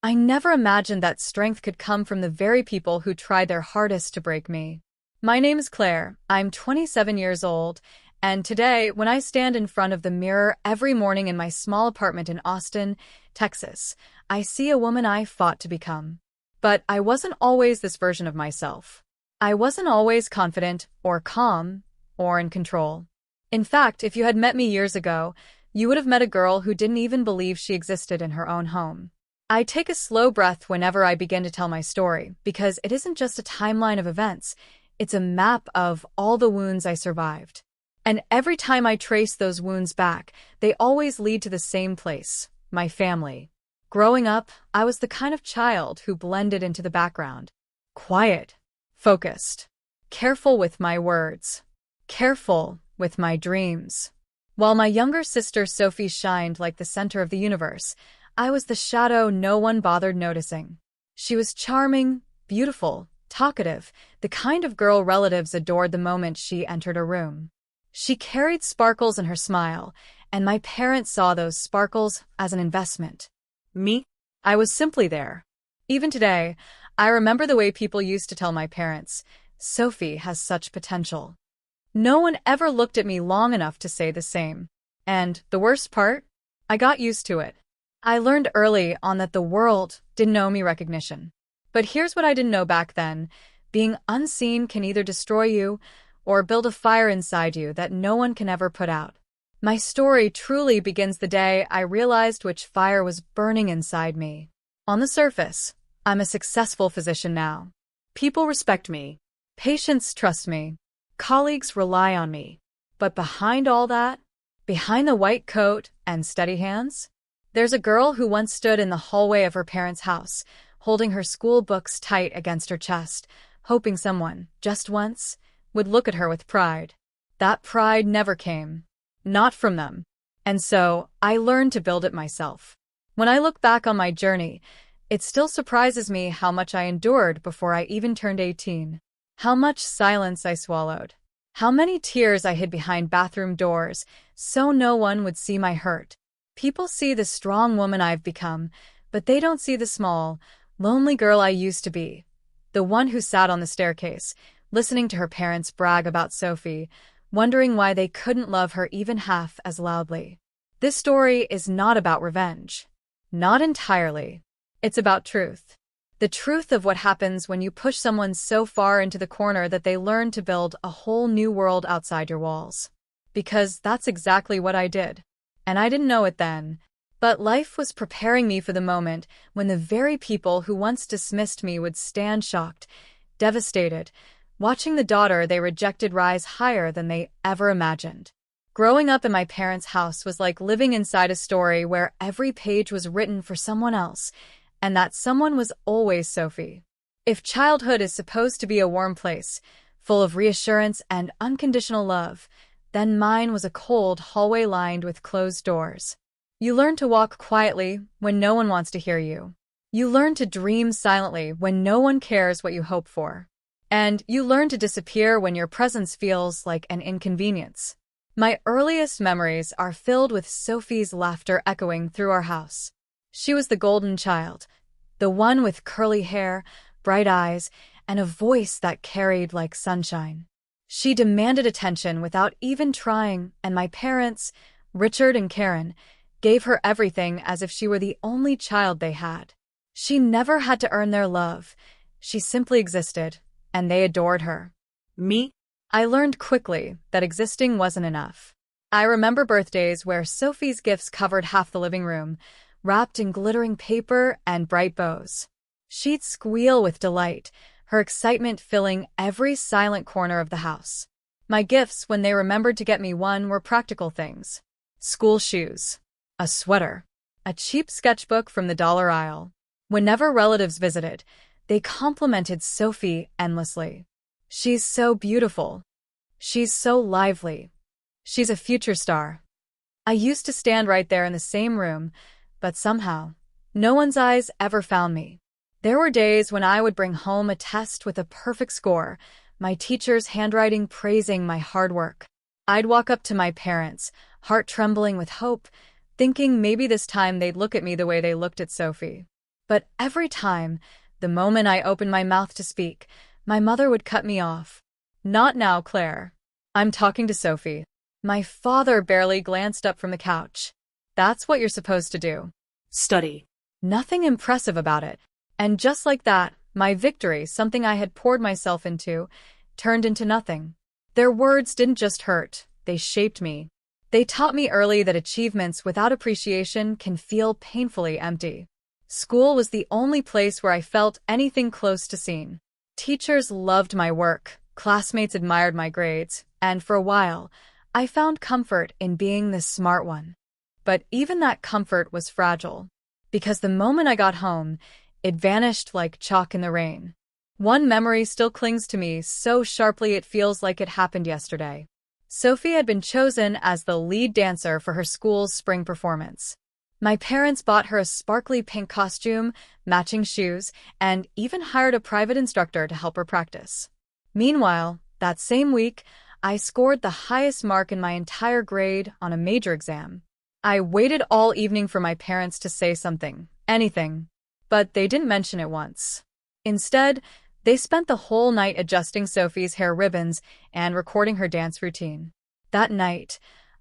I never imagined that strength could come from the very people who tried their hardest to break me. My name is Claire. I'm 27 years old, and today, when I stand in front of the mirror every morning in my small apartment in Austin, Texas, I see a woman I fought to become. But I wasn't always this version of myself. I wasn't always confident, or calm, or in control. In fact, if you had met me years ago, you would have met a girl who didn't even believe she existed in her own home. I take a slow breath whenever I begin to tell my story, because it isn't just a timeline of events, it's a map of all the wounds I survived. And every time I trace those wounds back, they always lead to the same place, my family. Growing up, I was the kind of child who blended into the background. Quiet, focused, careful with my words, careful with my dreams. While my younger sister Sophie shined like the center of the universe, I was the shadow no one bothered noticing. She was charming, beautiful, talkative, the kind of girl relatives adored the moment she entered a room. She carried sparkles in her smile, and my parents saw those sparkles as an investment. Me? I was simply there. Even today, I remember the way people used to tell my parents, "Sophie has such potential." No one ever looked at me long enough to say the same. And the worst part? I got used to it. I learned early on that the world didn't owe me recognition. But here's what I didn't know back then. Being unseen can either destroy you or build a fire inside you that no one can ever put out. My story truly begins the day I realized which fire was burning inside me. On the surface, I'm a successful physician now. People respect me. Patients trust me. Colleagues rely on me. But behind all that, behind the white coat and steady hands, there's a girl who once stood in the hallway of her parents' house, holding her school books tight against her chest, hoping someone, just once, would look at her with pride. That pride never came. Not from them. And so, I learned to build it myself. When I look back on my journey, it still surprises me how much I endured before I even turned 18. How much silence I swallowed. How many tears I hid behind bathroom doors, so no one would see my hurt. People see the strong woman I've become, but they don't see the small, lonely girl I used to be. The one who sat on the staircase, listening to her parents brag about Sophie, wondering why they couldn't love her even half as loudly. This story is not about revenge. Not entirely. It's about truth. The truth of what happens when you push someone so far into the corner that they learn to build a whole new world outside your walls. Because that's exactly what I did. And I didn't know it then. But life was preparing me for the moment when the very people who once dismissed me would stand shocked, devastated, watching the daughter they rejected rise higher than they ever imagined. Growing up in my parents' house was like living inside a story where every page was written for someone else, and that someone was always Sophie. If childhood is supposed to be a warm place, full of reassurance and unconditional love, then mine was a cold hallway lined with closed doors. You learn to walk quietly when no one wants to hear you. You learn to dream silently when no one cares what you hope for. And you learn to disappear when your presence feels like an inconvenience. My earliest memories are filled with Sophie's laughter echoing through our house. She was the golden child, the one with curly hair, bright eyes, and a voice that carried like sunshine. She demanded attention without even trying, and my parents, Richard and Karen, gave her everything as if she were the only child they had. She never had to earn their love. She simply existed, and they adored her. Me? I learned quickly that existing wasn't enough. I remember birthdays where Sophie's gifts covered half the living room, wrapped in glittering paper and bright bows. She'd squeal with delight, her excitement filling every silent corner of the house. My gifts, when they remembered to get me one, were practical things. School shoes, a sweater, a cheap sketchbook from the dollar aisle. Whenever relatives visited, they complimented Sophie endlessly. She's so beautiful. She's so lively. She's a future star. I used to stand right there in the same room, but somehow, no one's eyes ever found me. There were days when I would bring home a test with a perfect score, my teacher's handwriting praising my hard work. I'd walk up to my parents, heart trembling with hope, thinking maybe this time they'd look at me the way they looked at Sophie. But every time, the moment I opened my mouth to speak, my mother would cut me off. Not now, Claire. I'm talking to Sophie. My father barely glanced up from the couch. That's what you're supposed to do. Study. Nothing impressive about it. And just like that, my victory, something I had poured myself into, turned into nothing. Their words didn't just hurt, they shaped me. They taught me early that achievements without appreciation can feel painfully empty. School was the only place where I felt anything close to seen. Teachers loved my work, classmates admired my grades, and for a while, I found comfort in being the smart one. But even that comfort was fragile, because the moment I got home, it vanished like chalk in the rain. One memory still clings to me so sharply it feels like it happened yesterday. Sophie had been chosen as the lead dancer for her school's spring performance. My parents bought her a sparkly pink costume, matching shoes, and even hired a private instructor to help her practice. Meanwhile, that same week, I scored the highest mark in my entire grade on a major exam. I waited all evening for my parents to say something, anything, but they didn't mention it once. Instead, they spent the whole night adjusting Sophie's hair ribbons and recording her dance routine. That night,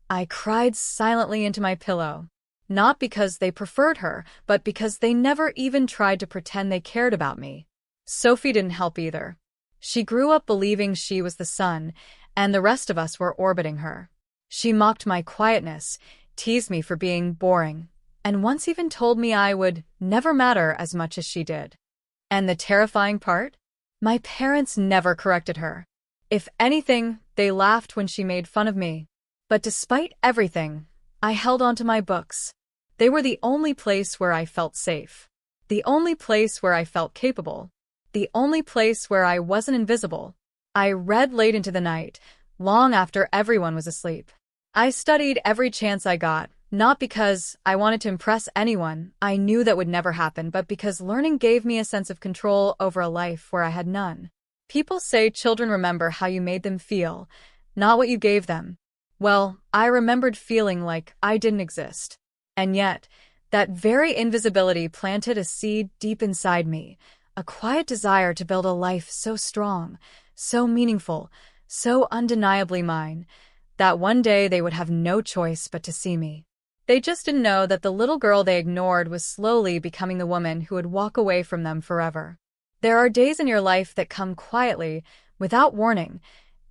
I cried silently into my pillow. Not because they preferred her, but because they never even tried to pretend they cared about me. Sophie didn't help either. She grew up believing she was the sun, and the rest of us were orbiting her. She mocked my quietness, teased me for being boring, and once even told me I would never matter as much as she did. And the terrifying part? My parents never corrected her. If anything, they laughed when she made fun of me. But despite everything, I held on to my books. They were the only place where I felt safe. The only place where I felt capable. The only place where I wasn't invisible. I read late into the night, long after everyone was asleep. I studied every chance I got, not because I wanted to impress anyone, I knew that would never happen, but because learning gave me a sense of control over a life where I had none. People say children remember how you made them feel, not what you gave them. Well, I remembered feeling like I didn't exist. And yet, that very invisibility planted a seed deep inside me, a quiet desire to build a life so strong, so meaningful, so undeniably mine, that one day they would have no choice but to see me. They just didn't know that the little girl they ignored was slowly becoming the woman who would walk away from them forever. There are days in your life that come quietly, without warning,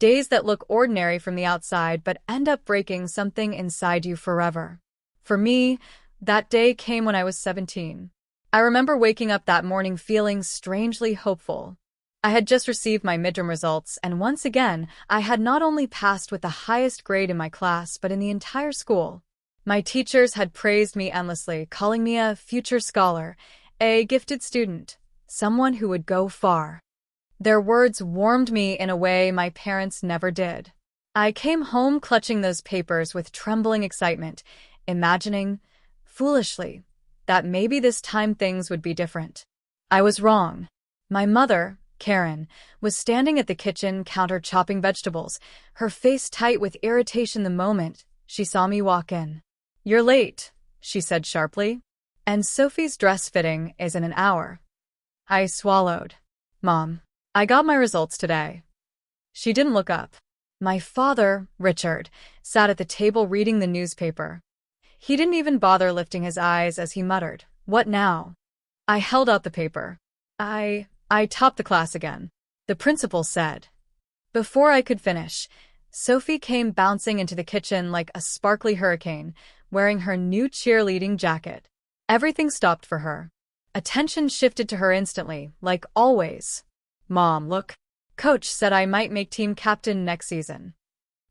days that look ordinary from the outside but end up breaking something inside you forever. For me, that day came when I was 17. I remember waking up that morning feeling strangely hopeful. I had just received my midterm results, and once again, I had not only passed with the highest grade in my class but in the entire school. My teachers had praised me endlessly, calling me a future scholar, a gifted student, someone who would go far. Their words warmed me in a way my parents never did. I came home clutching those papers with trembling excitement, imagining, foolishly, that maybe this time things would be different. I was wrong. My mother, Karen, was standing at the kitchen counter chopping vegetables, her face tight with irritation the moment she saw me walk in. "You're late," she said sharply, "and Sophie's dress fitting is in an hour." I swallowed. "Mom, I got my results today." She didn't look up. My father, Richard, sat at the table reading the newspaper. He didn't even bother lifting his eyes as he muttered, "What now?" I held out the paper. I topped the class again," the principal said. Before I could finish, Sophie came bouncing into the kitchen like a sparkly hurricane, wearing her new cheerleading jacket. Everything stopped for her. Attention shifted to her instantly, like always. "Mom, look. Coach said I might make team captain next season."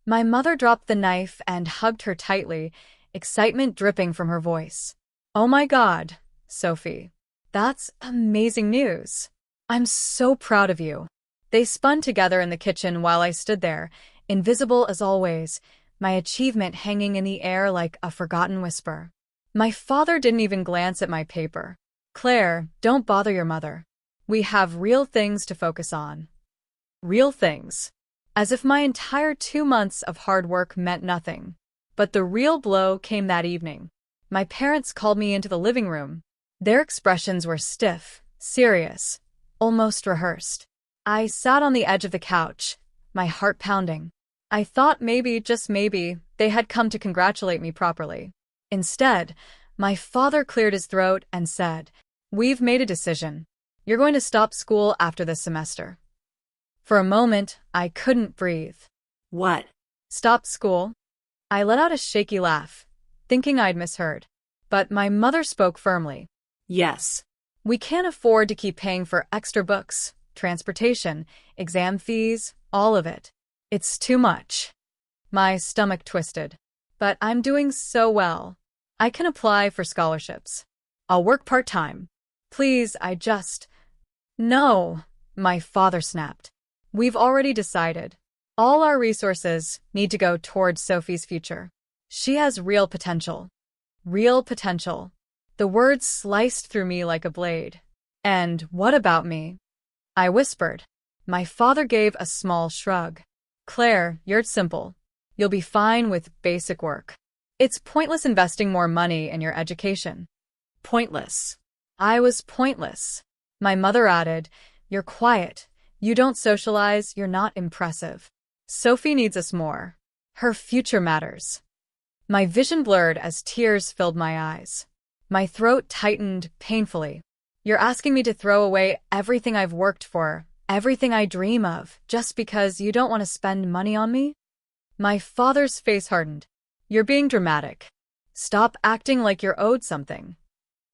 My mother dropped the knife and hugged her tightly, excitement dripping from her voice. "Oh my God, Sophie. That's amazing news. I'm so proud of you." They spun together in the kitchen while I stood there, invisible as always, my achievement hanging in the air like a forgotten whisper. My father didn't even glance at my paper. "Claire, don't bother your mother. We have real things to focus on." Real things. As if my entire 2 months of hard work meant nothing. But the real blow came that evening. My parents called me into the living room. Their expressions were stiff, serious, almost rehearsed. I sat on the edge of the couch, my heart pounding. I thought maybe, just maybe, they had come to congratulate me properly. Instead, my father cleared his throat and said, "We've made a decision. You're going to stop school after this semester." For a moment, I couldn't breathe. What? Stop school? I let out a shaky laugh, thinking I'd misheard. But my mother spoke firmly. Yes. We can't afford to keep paying for extra books, transportation, exam fees, all of it. It's too much. My stomach twisted. But I'm doing so well. I can apply for scholarships. I'll work part-time. Please, No, my father snapped. We've already decided. All our resources need to go towards Sophie's future. She has real potential. Real potential. The words sliced through me like a blade. And what about me? I whispered. My father gave a small shrug. Claire, you're simple. You'll be fine with basic work. It's pointless investing more money in your education. Pointless. I was pointless. My mother added, "You're quiet. You don't socialize. You're not impressive. Sophie needs us more. Her future matters." My vision blurred as tears filled my eyes. My throat tightened painfully. You're asking me to throw away everything I've worked for, everything I dream of, just because you don't want to spend money on me? My father's face hardened. You're being dramatic. Stop acting like you're owed something.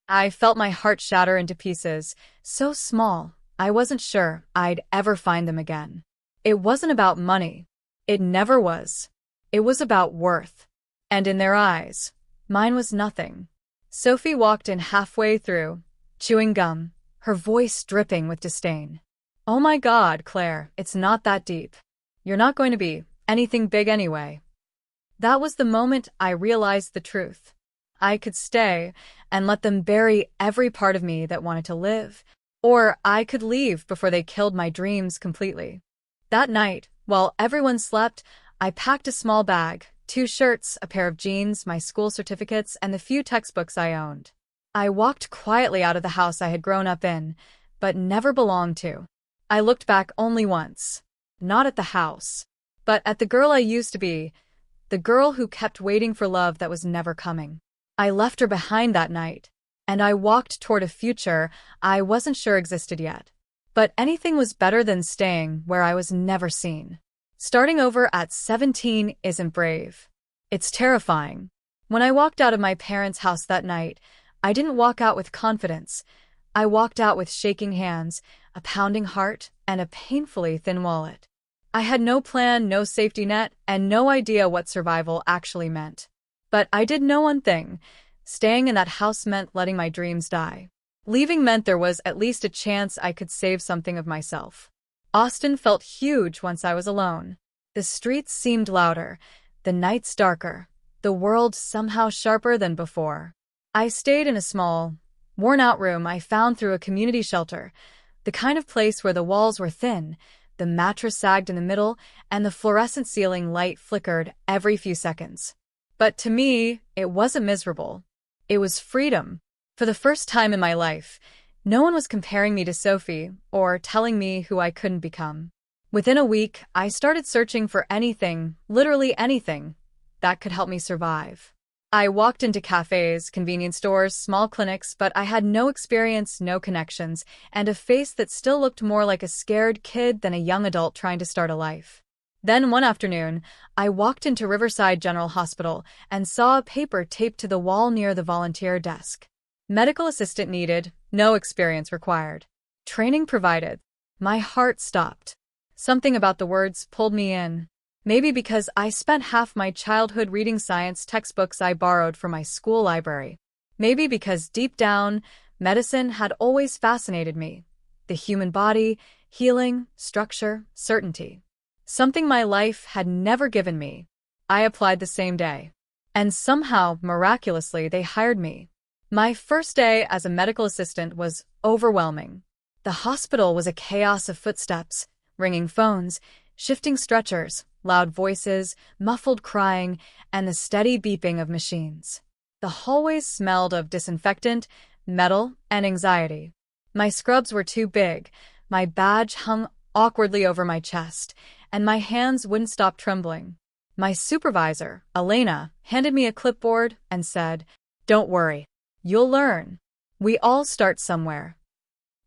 I felt my heart shatter into pieces, so small, I wasn't sure I'd ever find them again. It wasn't about money. It never was. It was about worth. And in their eyes, mine was nothing. Sophie walked in halfway through, chewing gum, her voice dripping with disdain. "Oh my God, Claire, it's not that deep. You're not going to be anything big anyway." That was the moment I realized the truth. I could stay and let them bury every part of me that wanted to live, or I could leave before they killed my dreams completely. That night, while everyone slept, I packed a small bag, 2 shirts, a pair of jeans, my school certificates, and the few textbooks I owned. I walked quietly out of the house I had grown up in, but never belonged to. I looked back only once. Not at the house, but at the girl I used to be, the girl who kept waiting for love that was never coming. I left her behind that night, and I walked toward a future I wasn't sure existed yet. But anything was better than staying where I was never seen. Starting over at 17 isn't brave. It's terrifying. When I walked out of my parents' house that night, I didn't walk out with confidence. I walked out with shaking hands, a pounding heart, and a painfully thin wallet. I had no plan, no safety net, and no idea what survival actually meant. But I did know one thing. Staying in that house meant letting my dreams die. Leaving meant there was at least a chance I could save something of myself. Austin felt huge once I was alone. The streets seemed louder, the nights darker, the world somehow sharper than before. I stayed in a small, worn-out room I found through a community shelter, the kind of place where the walls were thin, the mattress sagged in the middle, and the fluorescent ceiling light flickered every few seconds. But to me, it wasn't miserable. It was freedom. For the first time in my life, no one was comparing me to Sophie or telling me who I couldn't become. Within a week, I started searching for anything, literally anything, that could help me survive. I walked into cafes, convenience stores, small clinics, but I had no experience, no connections, and a face that still looked more like a scared kid than a young adult trying to start a life. Then one afternoon, I walked into Riverside General Hospital and saw a paper taped to the wall near the volunteer desk. Medical assistant needed, no experience required. Training provided. My heart stopped. Something about the words pulled me in. Maybe because I spent half my childhood reading science textbooks I borrowed from my school library. Maybe because deep down, medicine had always fascinated me. The human body, healing, structure, certainty. Something my life had never given me. I applied the same day. And somehow, miraculously, they hired me. My first day as a medical assistant was overwhelming. The hospital was a chaos of footsteps, ringing phones, shifting stretchers, loud voices, muffled crying, and the steady beeping of machines. The hallways smelled of disinfectant, metal, and anxiety. My scrubs were too big, my badge hung awkwardly over my chest, and my hands wouldn't stop trembling. My supervisor, Elena, handed me a clipboard and said, "Don't worry. You'll learn. We all start somewhere."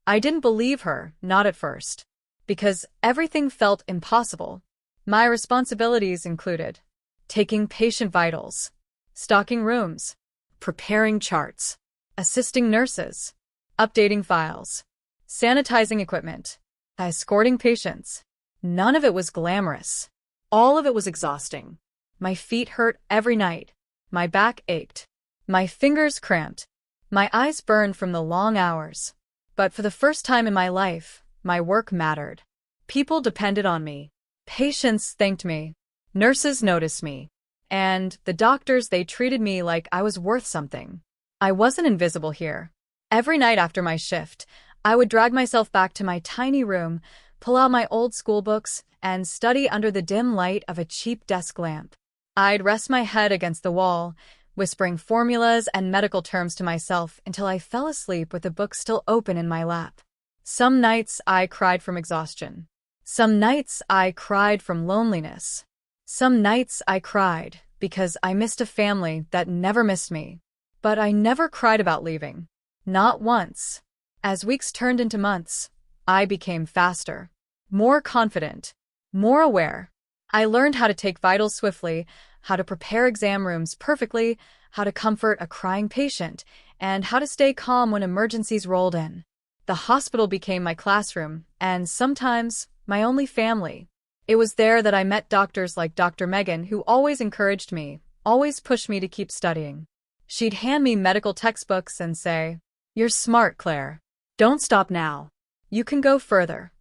I didn't believe her, not at first, because everything felt impossible. My responsibilities included taking patient vitals, stocking rooms, Preparing charts. assisting nurses, updating files, sanitizing equipment, escorting patients. None of it was glamorous. All of it was exhausting. My feet hurt every night. My back ached. My fingers cramped. My eyes burned from the long hours. But for the first time in my life, my work mattered. People depended on me. Patients thanked me. Nurses noticed me. And the doctors, they treated me like I was worth something. I wasn't invisible here. Every night after my shift, I would drag myself back to my tiny room, pull out my old school books, and study under the dim light of a cheap desk lamp. I'd rest my head against the wall, whispering formulas and medical terms to myself until I fell asleep with the book still open in my lap. Some nights I cried from exhaustion. Some nights I cried from loneliness. Some nights I cried because I missed a family that never missed me. But I never cried about leaving. Not once. As weeks turned into months, I became faster, more confident, more aware. I learned how to take vitals swiftly, how to prepare exam rooms perfectly, how to comfort a crying patient, and how to stay calm when emergencies rolled in. The hospital became my classroom, and sometimes my only family. It was there that I met doctors like Dr. Megan, who always encouraged me, always pushed me to keep studying. She'd hand me medical textbooks and say, "You're smart, Claire. Don't stop now. You can go further."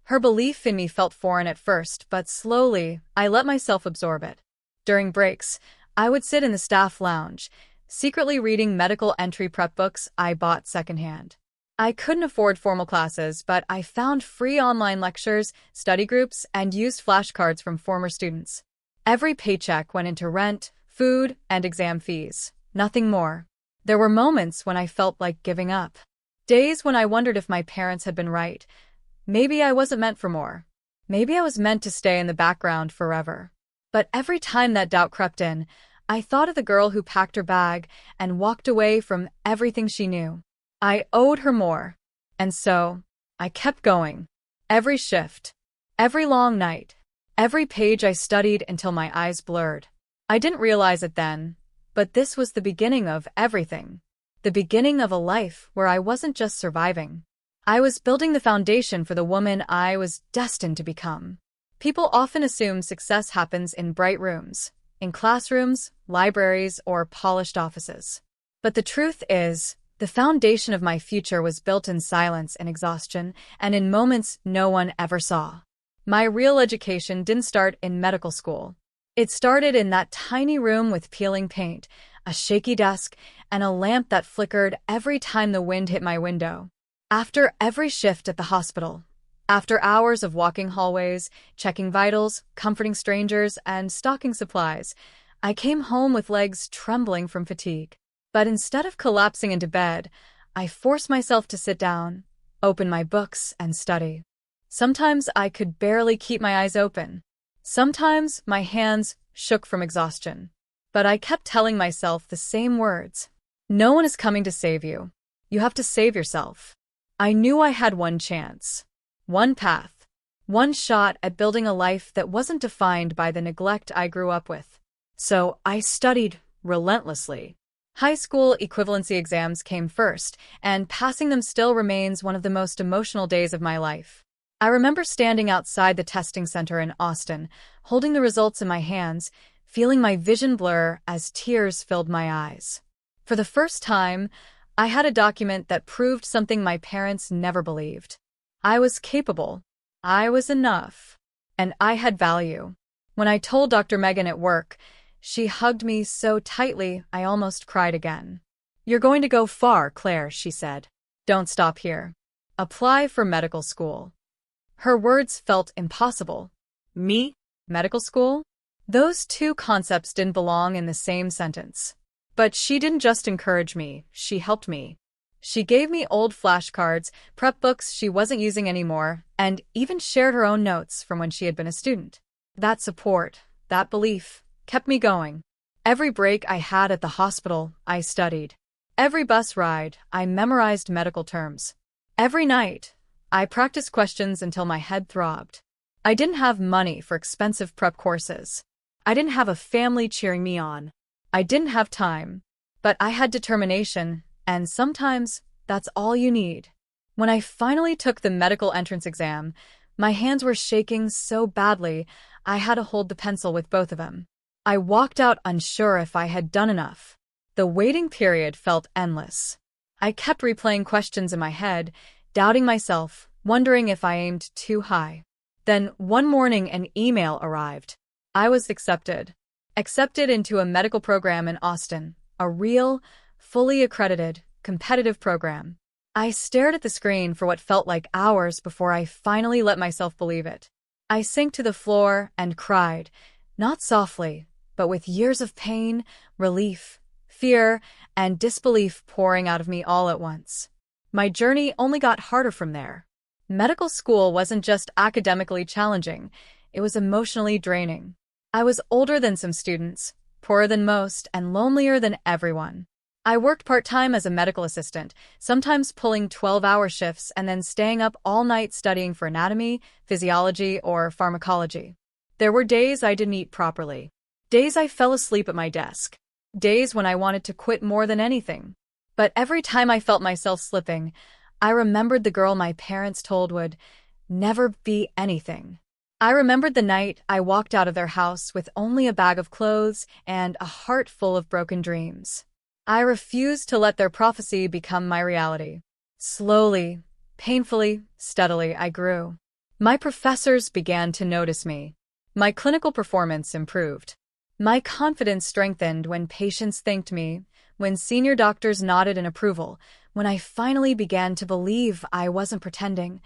Her belief in me felt foreign at first, but slowly I let myself absorb it. During breaks, I would sit in the staff lounge, secretly reading medical entry prep books I bought secondhand. I couldn't afford formal classes, but I found free online lectures, study groups, and used flashcards from former students. Every paycheck went into rent, food, and exam fees. Nothing more. There were moments when I felt like giving up. Days when I wondered if my parents had been right. Maybe I wasn't meant for more. Maybe I was meant to stay in the background forever. But every time that doubt crept in, I thought of the girl who packed her bag and walked away from everything she knew. I owed her more. And so, I kept going. Every shift, every long night, every page I studied until my eyes blurred. I didn't realize it then, but this was the beginning of everything. The beginning of a life where I wasn't just surviving. I was building the foundation for the woman I was destined to become. People often assume success happens in bright rooms, in classrooms, libraries, or polished offices. But the truth is, the foundation of my future was built in silence and exhaustion, and in moments no one ever saw. My real education didn't start in medical school. It started in that tiny room with peeling paint, a shaky desk, and a lamp that flickered every time the wind hit my window. After every shift at the hospital, after hours of walking hallways, checking vitals, comforting strangers, and stocking supplies, I came home with legs trembling from fatigue. But instead of collapsing into bed, I forced myself to sit down, open my books, and study. Sometimes I could barely keep my eyes open. Sometimes my hands shook from exhaustion. But I kept telling myself the same words. No one is coming to save you. You have to save yourself. I knew I had one chance, one path, one shot at building a life that wasn't defined by the neglect I grew up with. So I studied relentlessly. High school equivalency exams came first, and passing them still remains one of the most emotional days of my life. I remember standing outside the testing center in Austin, holding the results in my hands, feeling my vision blur as tears filled my eyes. For the first time, I had a document that proved something my parents never believed. I was capable. I was enough. And I had value. When I told Dr. Megan at work, she hugged me so tightly I almost cried again. "You're going to go far, Claire," she said. "Don't stop here. Apply for medical school." Her words felt impossible. Me? Medical school? Those two concepts didn't belong in the same sentence. But she didn't just encourage me, she helped me. She gave me old flashcards, prep books she wasn't using anymore, and even shared her own notes from when she had been a student. That support, that belief, kept me going. Every break I had at the hospital, I studied. Every bus ride, I memorized medical terms. Every night, I practiced questions until my head throbbed. I didn't have money for expensive prep courses. I didn't have a family cheering me on. I didn't have time. But I had determination, and sometimes that's all you need. When I finally took the medical entrance exam, my hands were shaking so badly I had to hold the pencil with both of them. I walked out unsure if I had done enough. The waiting period felt endless. I kept replaying questions in my head, doubting myself, wondering if I aimed too high. Then one morning an email arrived. I was accepted. Accepted into a medical program in Austin, a real, fully accredited, competitive program. I stared at the screen for what felt like hours before I finally let myself believe it. I sank to the floor and cried, not softly, but with years of pain, relief, fear, and disbelief pouring out of me all at once. My journey only got harder from there. Medical school wasn't just academically challenging, it was emotionally draining. I was older than some students, poorer than most, and lonelier than everyone. I worked part-time as a medical assistant, sometimes pulling 12-hour shifts and then staying up all night studying for anatomy, physiology, or pharmacology. There were days I didn't eat properly. Days I fell asleep at my desk. Days when I wanted to quit more than anything. But every time I felt myself slipping, I remembered the girl my parents told would never be anything. I remembered the night I walked out of their house with only a bag of clothes and a heart full of broken dreams. I refused to let their prophecy become my reality. Slowly, painfully, steadily, I grew. My professors began to notice me. My clinical performance improved. My confidence strengthened when patients thanked me, when senior doctors nodded in approval, when I finally began to believe I wasn't pretending.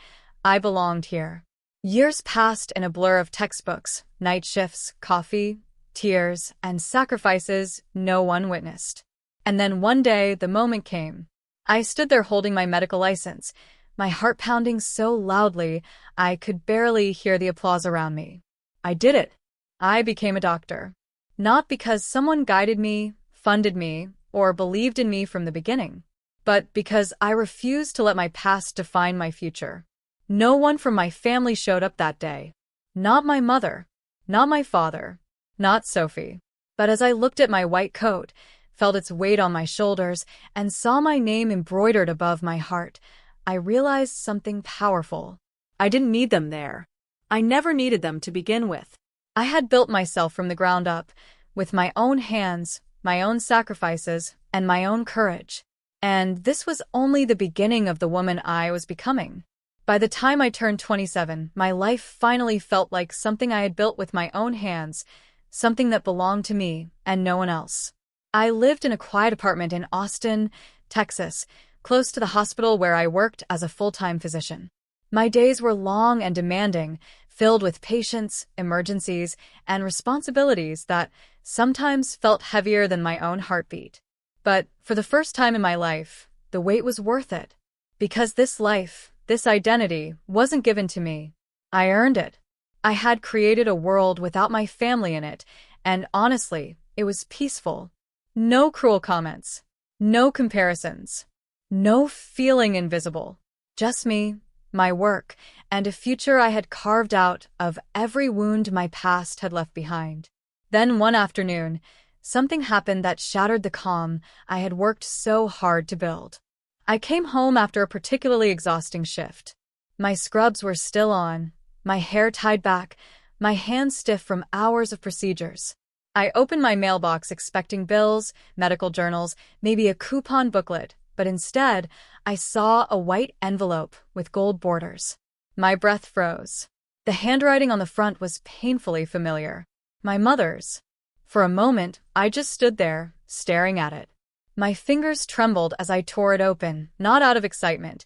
I belonged here. Years passed in a blur of textbooks, night shifts, coffee, tears, and sacrifices no one witnessed. And then one day, the moment came. I stood there holding my medical license, my heart pounding so loudly I could barely hear the applause around me. I did it. I became a doctor. Not because someone guided me, funded me, or believed in me from the beginning, but because I refused to let my past define my future. No one from my family showed up that day. Not my mother, not my father, not Sophie. But as I looked at my white coat, felt its weight on my shoulders, and saw my name embroidered above my heart, I realized something powerful. I didn't need them there. I never needed them to begin with. I had built myself from the ground up, with my own hands, my own sacrifices, and my own courage. And this was only the beginning of the woman I was becoming. By the time I turned 27, my life finally felt like something I had built with my own hands, something that belonged to me and no one else. I lived in a quiet apartment in Austin, Texas, close to the hospital where I worked as a full-time physician. My days were long and demanding, filled with patients, emergencies, and responsibilities that sometimes felt heavier than my own heartbeat. But for the first time in my life, the wait was worth it. Because this life, this identity, wasn't given to me. I earned it. I had created a world without my family in it, and honestly, it was peaceful. No cruel comments. No comparisons. No feeling invisible. Just me, my work, and a future I had carved out of every wound my past had left behind. Then one afternoon, something happened that shattered the calm I had worked so hard to build. I came home after a particularly exhausting shift. My scrubs were still on, my hair tied back, my hands stiff from hours of procedures. I opened my mailbox expecting bills, medical journals, maybe a coupon booklet, but instead, I saw a white envelope with gold borders. My breath froze. The handwriting on the front was painfully familiar. My mother's. For a moment, I just stood there, staring at it. My fingers trembled as I tore it open, not out of excitement,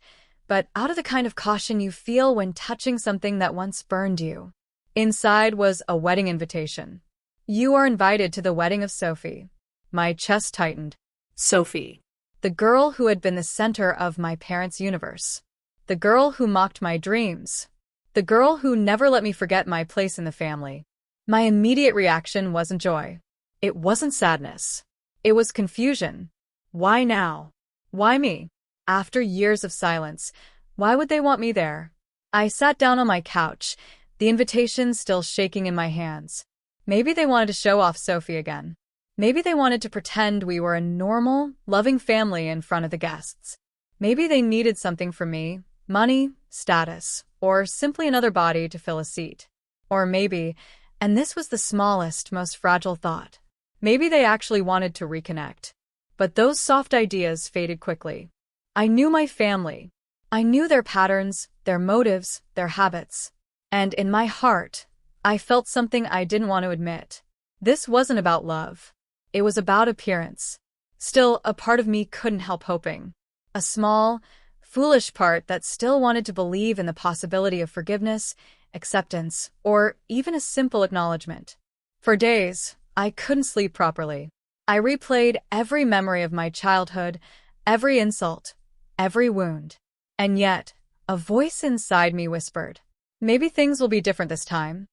but out of the kind of caution you feel when touching something that once burned you. Inside was a wedding invitation. You are invited to the wedding of Sophie. My chest tightened. Sophie. The girl who had been the center of my parents' universe. The girl who mocked my dreams. The girl who never let me forget my place in the family. My immediate reaction wasn't joy. It wasn't sadness. It was confusion. Why now? Why me? After years of silence, why would they want me there? I sat down on my couch, the invitation still shaking in my hands. Maybe they wanted to show off Sophie again. Maybe they wanted to pretend we were a normal, loving family in front of the guests. Maybe they needed something from me, money, status, or simply another body to fill a seat. Or maybe, and this was the smallest, most fragile thought, maybe they actually wanted to reconnect. But those soft ideas faded quickly. I knew my family. I knew their patterns, their motives, their habits. And in my heart, I felt something I didn't want to admit. This wasn't about love. It was about appearance. Still, a part of me couldn't help hoping. A small, foolish part that still wanted to believe in the possibility of forgiveness, acceptance, or even a simple acknowledgement. For days, I couldn't sleep properly. I replayed every memory of my childhood, every insult, every wound. And yet, a voice inside me whispered, maybe things will be different this time.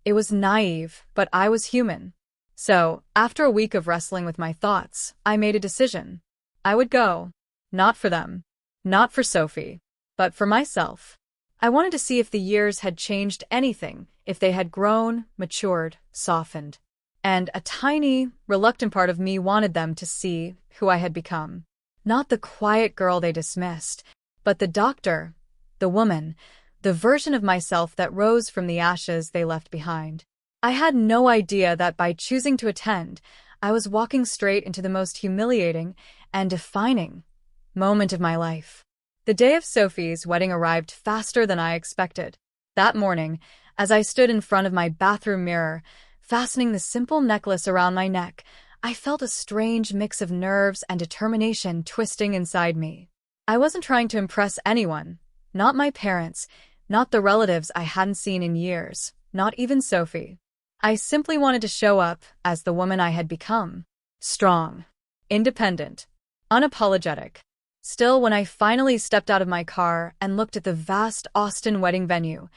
It was naive, but I was human. So, after a week of wrestling with my thoughts, I made a decision. I would go. Not for them. Not for Sophie. But for myself. I wanted to see if the years had changed anything, if they had grown, matured, softened. And a tiny, reluctant part of me wanted them to see who I had become. Not the quiet girl they dismissed, but the doctor, the woman, the version of myself that rose from the ashes they left behind. I had no idea that by choosing to attend, I was walking straight into the most humiliating and defining moment of my life. The day of Sophie's wedding arrived faster than I expected. That morning, as I stood in front of my bathroom mirror, fastening the simple necklace around my neck, I felt a strange mix of nerves and determination twisting inside me. I wasn't trying to impress anyone, not my parents, not the relatives I hadn't seen in years, not even Sophie. I simply wanted to show up as the woman I had become. Strong, independent, unapologetic. Still, when I finally stepped out of my car and looked at the vast Austin wedding venue,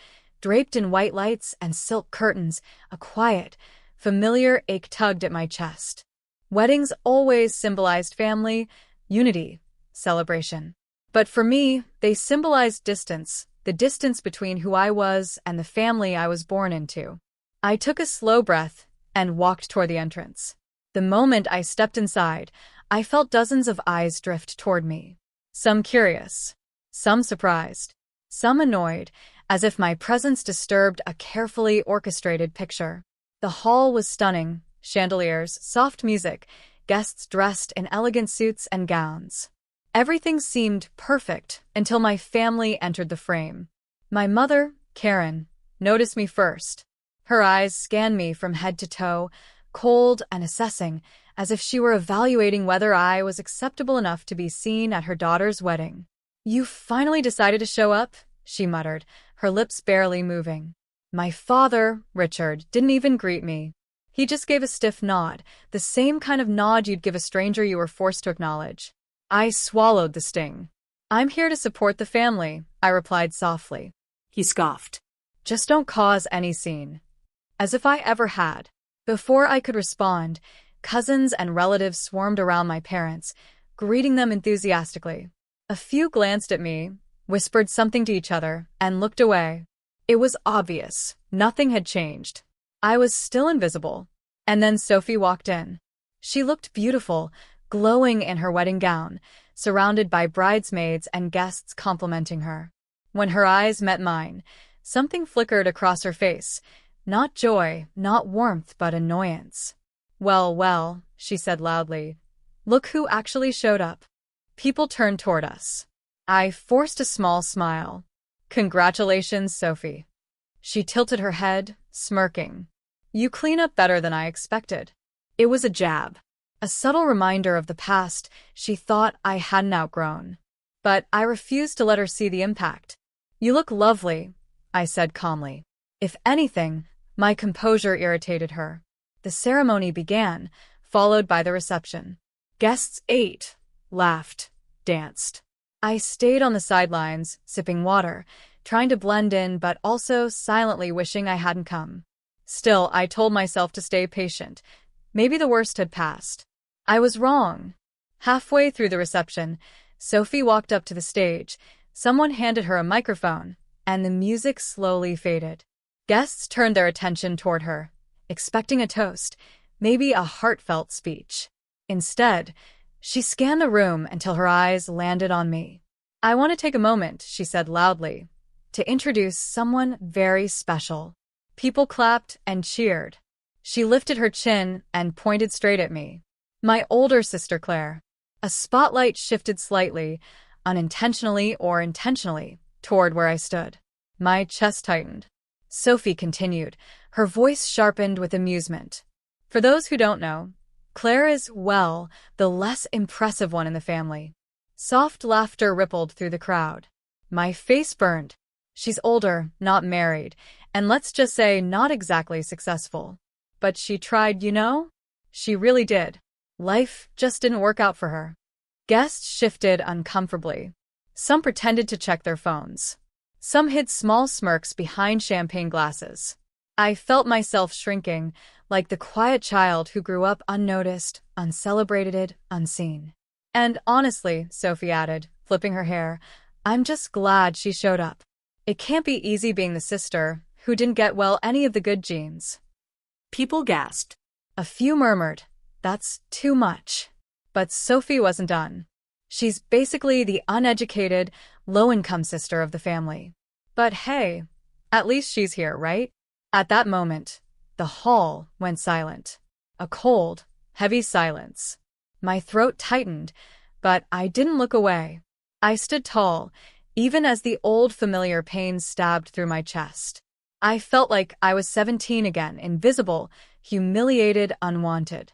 draped in white lights and silk curtains, a quiet, familiar ache tugged at my chest. Weddings always symbolized family, unity, celebration. But for me, they symbolized distance, the distance between who I was and the family I was born into. I took a slow breath and walked toward the entrance. The moment I stepped inside, I felt dozens of eyes drift toward me. Some curious, some surprised, some annoyed, as if my presence disturbed a carefully orchestrated picture. The hall was stunning, chandeliers, soft music, guests dressed in elegant suits and gowns. Everything seemed perfect until my family entered the frame. My mother, Karen, noticed me first. Her eyes scanned me from head to toe, cold and assessing, as if she were evaluating whether I was acceptable enough to be seen at her daughter's wedding. "You finally decided to show up?" she muttered, her lips barely moving. My father, Richard, didn't even greet me. He just gave a stiff nod, the same kind of nod you'd give a stranger you were forced to acknowledge. I swallowed the sting. "I'm here to support the family," I replied softly. He scoffed. "Just don't cause any scene." As if I ever had. Before I could respond, cousins and relatives swarmed around my parents, greeting them enthusiastically. A few glanced at me, whispered something to each other, and looked away. It was obvious. Nothing had changed. I was still invisible. And then Sophie walked in. She looked beautiful, glowing in her wedding gown, surrounded by bridesmaids and guests complimenting her. When her eyes met mine, something flickered across her face. Not joy, not warmth, but annoyance. "Well, well," she said loudly. "Look who actually showed up." People turned toward us. I forced a small smile. "Congratulations, Sophie." She tilted her head, smirking. "You clean up better than I expected." It was a jab. A subtle reminder of the past she thought I hadn't outgrown. But I refused to let her see the impact. "You look lovely," I said calmly. If anything, my composure irritated her. The ceremony began, followed by the reception. Guests ate, laughed, danced. I stayed on the sidelines, sipping water, trying to blend in but also silently wishing I hadn't come. Still, I told myself to stay patient. Maybe the worst had passed. I was wrong. Halfway through the reception, Sophie walked up to the stage. Someone handed her a microphone, and the music slowly faded. Guests turned their attention toward her, expecting a toast, maybe a heartfelt speech. Instead, she scanned the room until her eyes landed on me. "I want to take a moment," she said loudly, "to introduce someone very special." People clapped and cheered. She lifted her chin and pointed straight at me. "My older sister Claire." A spotlight shifted slightly, unintentionally or intentionally, toward where I stood. My chest tightened. Sophie continued, her voice sharpened with amusement. "For those who don't know, Claire is, well, the less impressive one in the family." Soft laughter rippled through the crowd. My face burned. "She's older, not married, and let's just say not exactly successful. But she tried, you know? She really did. Life just didn't work out for her." Guests shifted uncomfortably. Some pretended to check their phones. Some hid small smirks behind champagne glasses. I felt myself shrinking, like the quiet child who grew up unnoticed, uncelebrated, unseen. "And honestly," Sophie added, flipping her hair, "I'm just glad she showed up. It can't be easy being the sister who didn't get, well, any of the good genes." People gasped. A few murmured, "That's too much." But Sophie wasn't done. She's basically the uneducated, low-income sister of the family. But hey, at least she's here, right? At that moment, the hall went silent. A cold, heavy silence. My throat tightened, but I didn't look away. I stood tall, even as the old familiar pain stabbed through my chest. I felt like I was 17 again, invisible, humiliated, unwanted.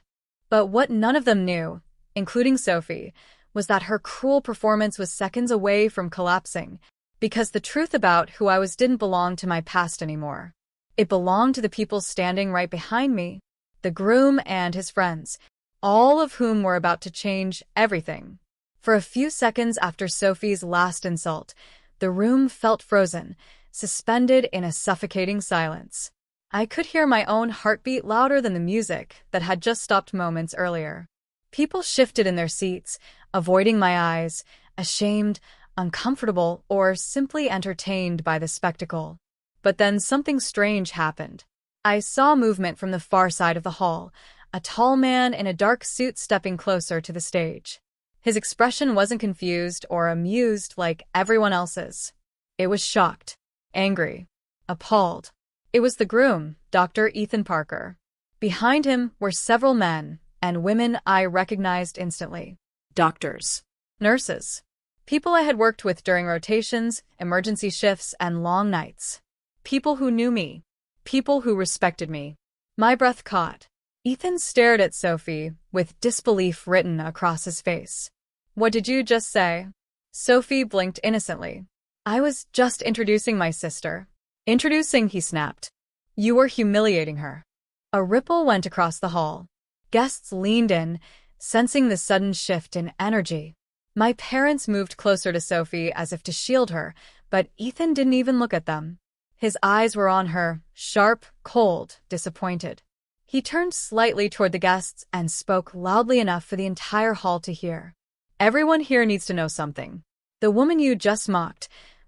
But what none of them knew, including Sophie, was that her cruel performance was seconds away from collapsing, because the truth about who I was didn't belong to my past anymore. It belonged to the people standing right behind me, the groom and his friends, all of whom were about to change everything. For a few seconds after Sophie's last insult, the room felt frozen, suspended in a suffocating silence. I could hear my own heartbeat louder than the music that had just stopped moments earlier. People shifted in their seats, avoiding my eyes, ashamed, uncomfortable, or simply entertained by the spectacle. But then something strange happened. I saw movement from the far side of the hall, a tall man in a dark suit stepping closer to the stage. His expression wasn't confused or amused like everyone else's. It was shocked, angry, appalled. It was the groom, Dr. Ethan Parker. Behind him were several men and women I recognized instantly. Doctors. Nurses. People I had worked with during rotations, emergency shifts, and long nights. People who knew me. People who respected me. My breath caught. Ethan stared at Sophie, with disbelief written across his face. "What did you just say?" Sophie blinked innocently. "I was just introducing my sister." "Introducing," he snapped. "You were humiliating her." A ripple went across the hall. Guests leaned in, sensing the sudden shift in energy. My parents moved closer to Sophie as if to shield her, but Ethan didn't even look at them. His eyes were on her, sharp, cold, disappointed. He turned slightly toward the guests and spoke loudly enough for the entire hall to hear. "Everyone here needs to know something. The woman you just mocked,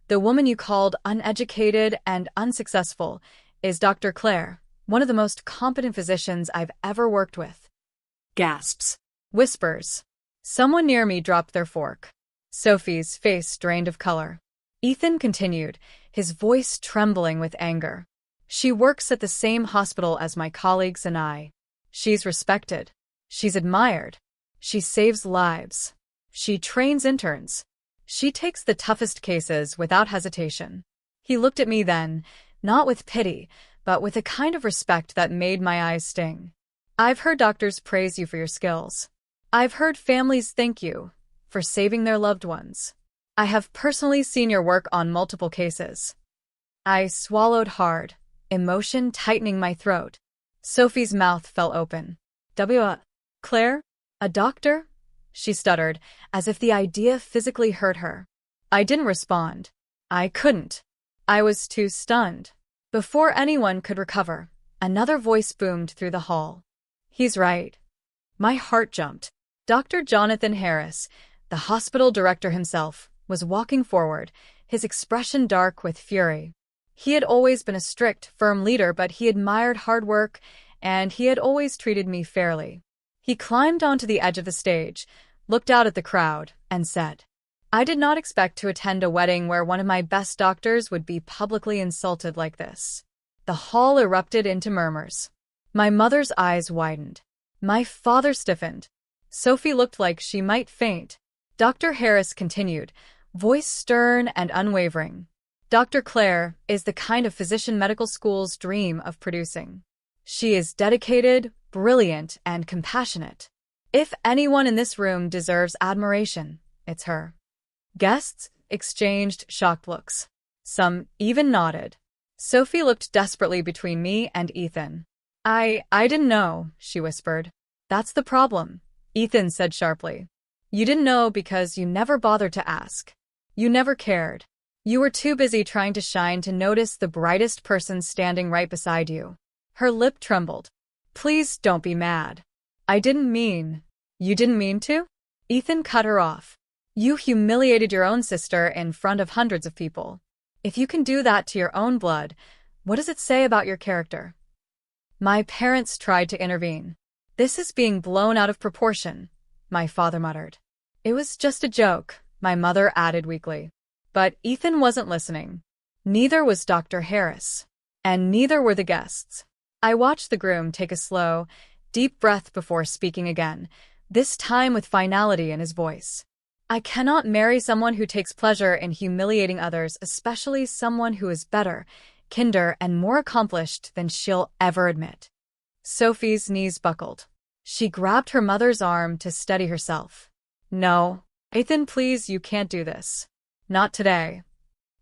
the woman you called uneducated and unsuccessful, is Dr. Claire, one of the most competent physicians I've ever worked with." Gasps. Whispers. Someone near me dropped their fork. Sophie's face drained of color. Ethan continued, his voice trembling with anger. "She works at the same hospital as my colleagues and I. She's respected. She's admired. She saves lives. She trains interns. She takes the toughest cases without hesitation." He looked at me then, not with pity, but with a kind of respect that made my eyes sting. "I've heard doctors praise you for your skills. I've heard families thank you for saving their loved ones. I have personally seen your work on multiple cases." I swallowed hard, emotion tightening my throat. Sophie's mouth fell open. Claire? A doctor? she stuttered, as if the idea physically hurt her. I didn't respond. I couldn't. I was too stunned. Before anyone could recover, another voice boomed through the hall. He's right. My heart jumped. Dr. Jonathan Harris, the hospital director himself, was walking forward, his expression dark with fury. He had always been a strict, firm leader, but he admired hard work, and he had always treated me fairly. He climbed onto the edge of the stage, looked out at the crowd, and said, I did not expect to attend a wedding where one of my best doctors would be publicly insulted like this. The hall erupted into murmurs. My mother's eyes widened. My father stiffened. Sophie looked like she might faint. Dr. Harris continued, voice stern and unwavering. Dr. Claire is the kind of physician medical schools dream of producing. She is dedicated, brilliant, and compassionate. If anyone in this room deserves admiration, it's her. Guests exchanged shocked looks. Some even nodded. Sophie looked desperately between me and Ethan. I didn't know, she whispered. That's the problem, Ethan said sharply. You didn't know because you never bothered to ask. You never cared. You were too busy trying to shine to notice the brightest person standing right beside you. Her lip trembled. Please don't be mad. I didn't mean. You didn't mean to? Ethan cut her off. You humiliated your own sister in front of hundreds of people. If you can do that to your own blood, what does it say about your character? My parents tried to intervene. This is being blown out of proportion, my father muttered. It was just a joke, my mother added weakly. But Ethan wasn't listening. Neither was Dr. Harris. And neither were the guests. I watched the groom take a slow, deep breath before speaking again, this time with finality in his voice. I cannot marry someone who takes pleasure in humiliating others, especially someone who is better, kinder, and more accomplished than she'll ever admit. Sophie's knees buckled. She grabbed her mother's arm to steady herself. No, Ethan, please, you can't do this. Not today.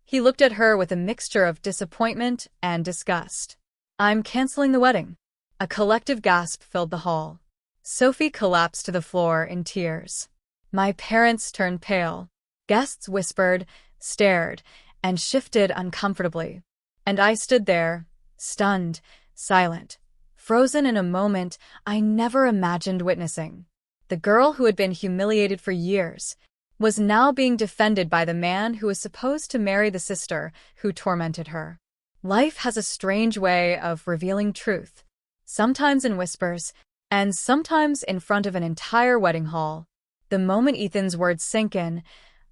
He looked at her with a mixture of disappointment and disgust. I'm canceling the wedding. A collective gasp filled the hall. Sophie collapsed to the floor in tears. My parents turned pale. Guests whispered, stared, and shifted uncomfortably. And I stood there, stunned, silent, frozen in a moment I never imagined witnessing. The girl who had been humiliated for years was now being defended by the man who was supposed to marry the sister who tormented her. Life has a strange way of revealing truth, sometimes in whispers, and sometimes in front of an entire wedding hall. The moment Ethan's words sank in,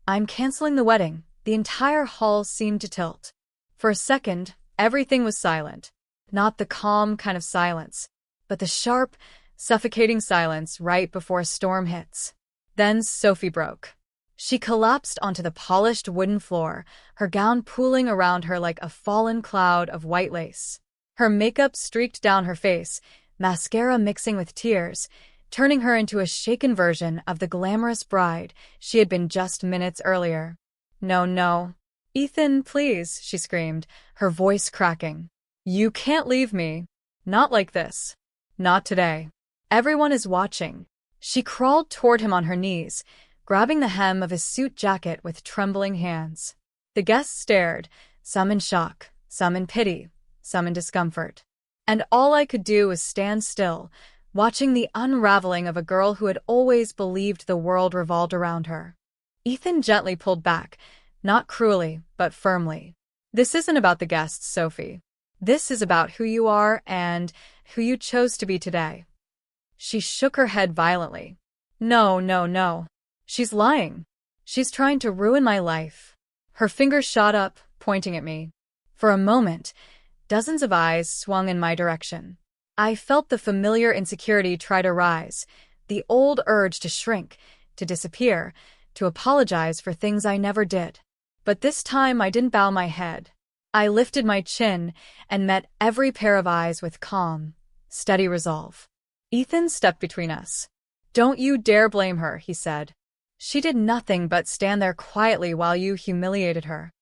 I'm canceling the wedding, the entire hall seemed to tilt. For a second, everything was silent. Not the calm kind of silence, but the sharp, suffocating silence right before a storm hits. Then Sophie broke. She collapsed onto the polished wooden floor, her gown pooling around her like a fallen cloud of white lace. Her makeup streaked down her face, mascara mixing with tears, turning her into a shaken version of the glamorous bride she had been just minutes earlier. No, no. Ethan, please, she screamed, her voice cracking. You can't leave me. Not like this. Not today. Everyone is watching. She crawled toward him on her knees, grabbing the hem of his suit jacket with trembling hands. The guests stared, some in shock, some in pity, some in discomfort. And all I could do was stand still, watching the unraveling of a girl who had always believed the world revolved around her. Ethan gently pulled back, not cruelly, but firmly. This isn't about the guests, Sophie. This is about who you are and who you chose to be today. She shook her head violently. No, no, no. She's lying. She's trying to ruin my life. Her fingers shot up, pointing at me. For a moment, dozens of eyes swung in my direction. I felt the familiar insecurity try to rise, the old urge to shrink, to disappear, to apologize for things I never did. But this time I didn't bow my head. I lifted my chin and met every pair of eyes with calm, steady resolve. Ethan stepped between us. Don't you dare blame her, he said. She did nothing but stand there quietly while you humiliated her.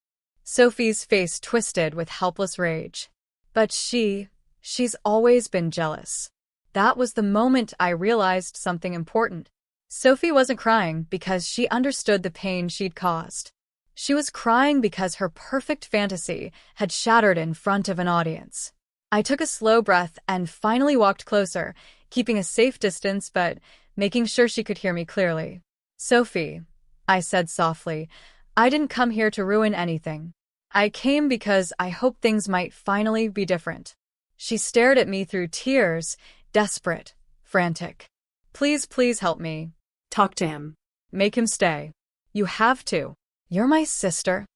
Sophie's face twisted with helpless rage. But she's always been jealous. That was the moment I realized something important. Sophie wasn't crying because she understood the pain she'd caused. She was crying because her perfect fantasy had shattered in front of an audience. I took a slow breath and finally walked closer, keeping a safe distance but making sure she could hear me clearly. "Sophie," I said softly, "I didn't come here to ruin anything. I came because I hoped things might finally be different." She stared at me through tears, desperate, frantic. "Please, please help me. Talk to him. Make him stay. You have to. You're my sister."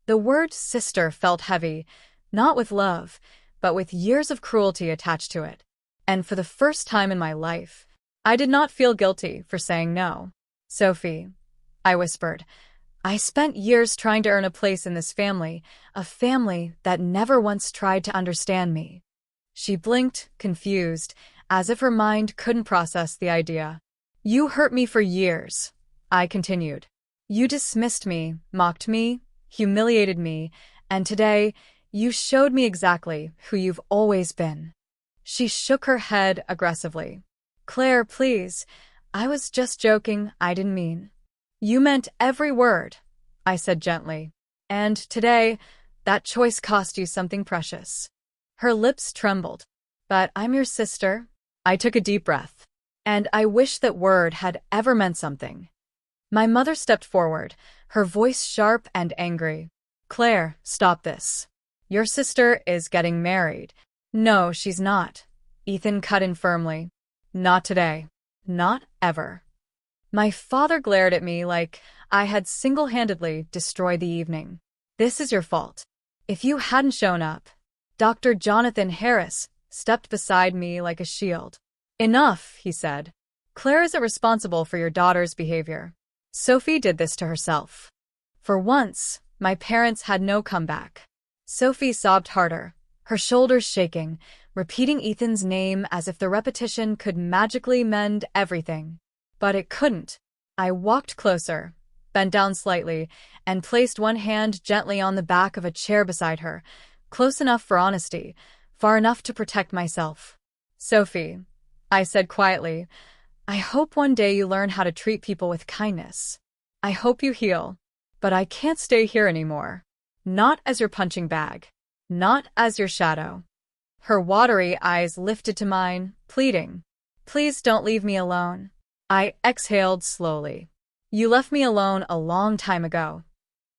The word sister felt heavy, not with love, but with years of cruelty attached to it. And for the first time in my life, I did not feel guilty for saying no. "Sophie," I whispered, "I spent years trying to earn a place in this family, a family that never once tried to understand me." She blinked, confused, as if her mind couldn't process the idea. "You hurt me for years," I continued. "You dismissed me, mocked me, humiliated me, and today you showed me exactly who you've always been." She shook her head aggressively. "Claire, please. I was just joking, I didn't mean." "You meant every word," I said gently. "And today, that choice cost you something precious." Her lips trembled. "But I'm your sister." I took a deep breath. "And I wish that word had ever meant something." My mother stepped forward, her voice sharp and angry. "Claire, stop this. Your sister is getting married." "No, she's not," Ethan cut in firmly. "Not today. Not ever." My father glared at me like I had single-handedly destroyed the evening. "This is your fault. If you hadn't shown up." Dr. Jonathan Harris stepped beside me like a shield. "Enough," he said. "Claire isn't responsible for your daughter's behavior. Sophie did this to herself." For once, my parents had no comeback. Sophie sobbed harder, her shoulders shaking, repeating Ethan's name as if the repetition could magically mend everything. But it couldn't. I walked closer, bent down slightly, and placed one hand gently on the back of a chair beside her, close enough for honesty, far enough to protect myself. "Sophie," I said quietly, "I hope one day you learn how to treat people with kindness. I hope you heal. But I can't stay here anymore. Not as your punching bag. Not as your shadow." Her watery eyes lifted to mine, pleading. "Please don't leave me alone." I exhaled slowly. "You left me alone a long time ago."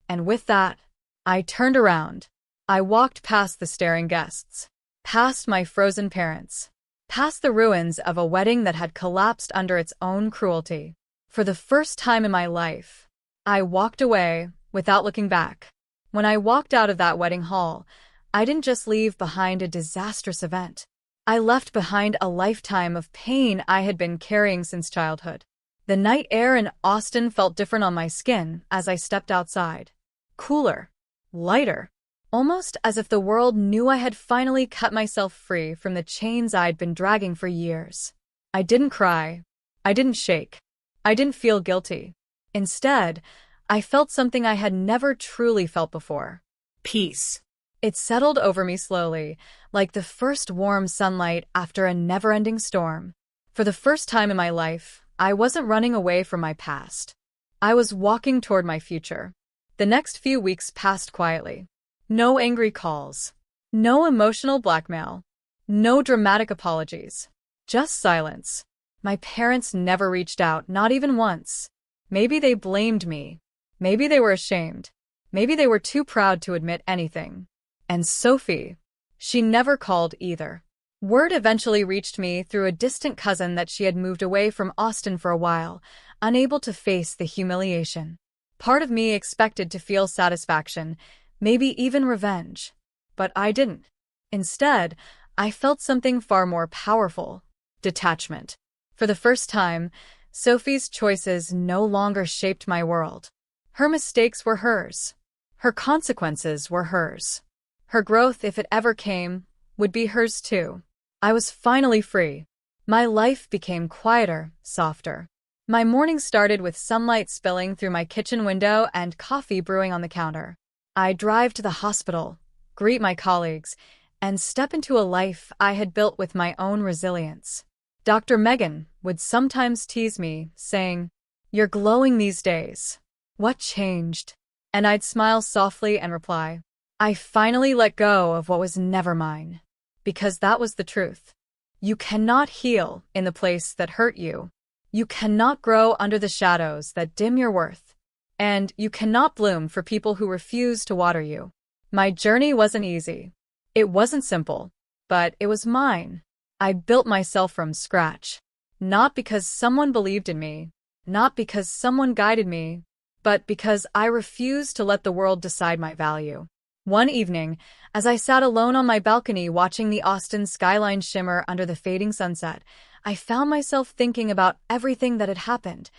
And with that, I turned around. I walked past the staring guests, past my frozen parents, past the ruins of a wedding that had collapsed under its own cruelty. For the first time in my life, I walked away without looking back. When I walked out of that wedding hall, I didn't just leave behind a disastrous event. I left behind a lifetime of pain I had been carrying since childhood. The night air in Austin felt different on my skin as I stepped outside. Cooler, lighter, almost as if the world knew I had finally cut myself free from the chains I'd been dragging for years. I didn't cry. I didn't shake. I didn't feel guilty. Instead, I felt something I had never truly felt before. Peace. It settled over me slowly, like the first warm sunlight after a never-ending storm. For the first time in my life, I wasn't running away from my past. I was walking toward my future. The next few weeks passed quietly. No angry calls. No emotional blackmail. No dramatic apologies. Just silence. My parents never reached out, not even once. Maybe they blamed me. Maybe they were ashamed. Maybe they were too proud to admit anything. And Sophie, she never called either. Word eventually reached me through a distant cousin that she had moved away from Austin for a while, unable to face the humiliation. Part of me expected to feel satisfaction, maybe even revenge. But I didn't. Instead, I felt something far more powerful: detachment. For the first time, Sophie's choices no longer shaped my world. Her mistakes were hers. Her consequences were hers. Her growth, if it ever came, would be hers too. I was finally free. My life became quieter, softer. My morning started with sunlight spilling through my kitchen window and coffee brewing on the counter. I'd drive to the hospital, greet my colleagues, and step into a life I had built with my own resilience. Dr. Megan, would sometimes tease me, saying, "You're glowing these days. What changed?" And I'd smile softly and reply, "I finally let go of what was never mine." Because that was the truth. You cannot heal in the place that hurt you. You cannot grow under the shadows that dim your worth. And you cannot bloom for people who refuse to water you. My journey wasn't easy. It wasn't simple, but it was mine. I built myself from scratch. Not because someone believed in me, not because someone guided me, but because I refused to let the world decide my value. One evening, as I sat alone on my balcony watching the Austin skyline shimmer under the fading sunset, I found myself thinking about everything that had happened,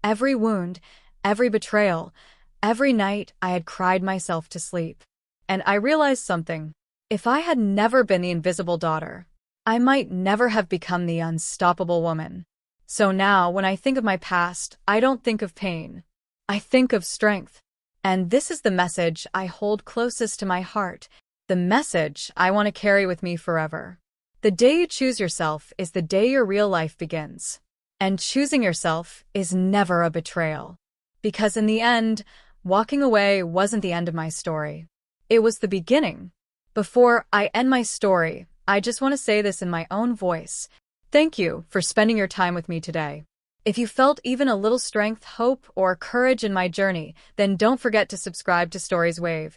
every wound, every betrayal, every night I had cried myself to sleep. And I realized something. If I had never been the invisible daughter, I might never have become the unstoppable woman. So now, when I think of my past, I don't think of pain. I think of strength. And this is the message I hold closest to my heart, the message I want to carry with me forever. The day you choose yourself is the day your real life begins. And choosing yourself is never a betrayal. Because in the end, walking away wasn't the end of my story. It was the beginning. Before I end my story, I just want to say this in my own voice. Thank you for spending your time with me today. If you felt even a little strength, hope, or courage in my journey, then don't forget to subscribe to Stories Wave.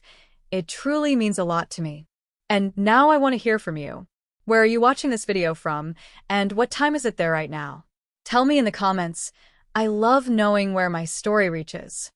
It truly means a lot to me. And now I want to hear from you. Where are you watching this video from, and what time is it there right now? Tell me in the comments. I love knowing where my story reaches.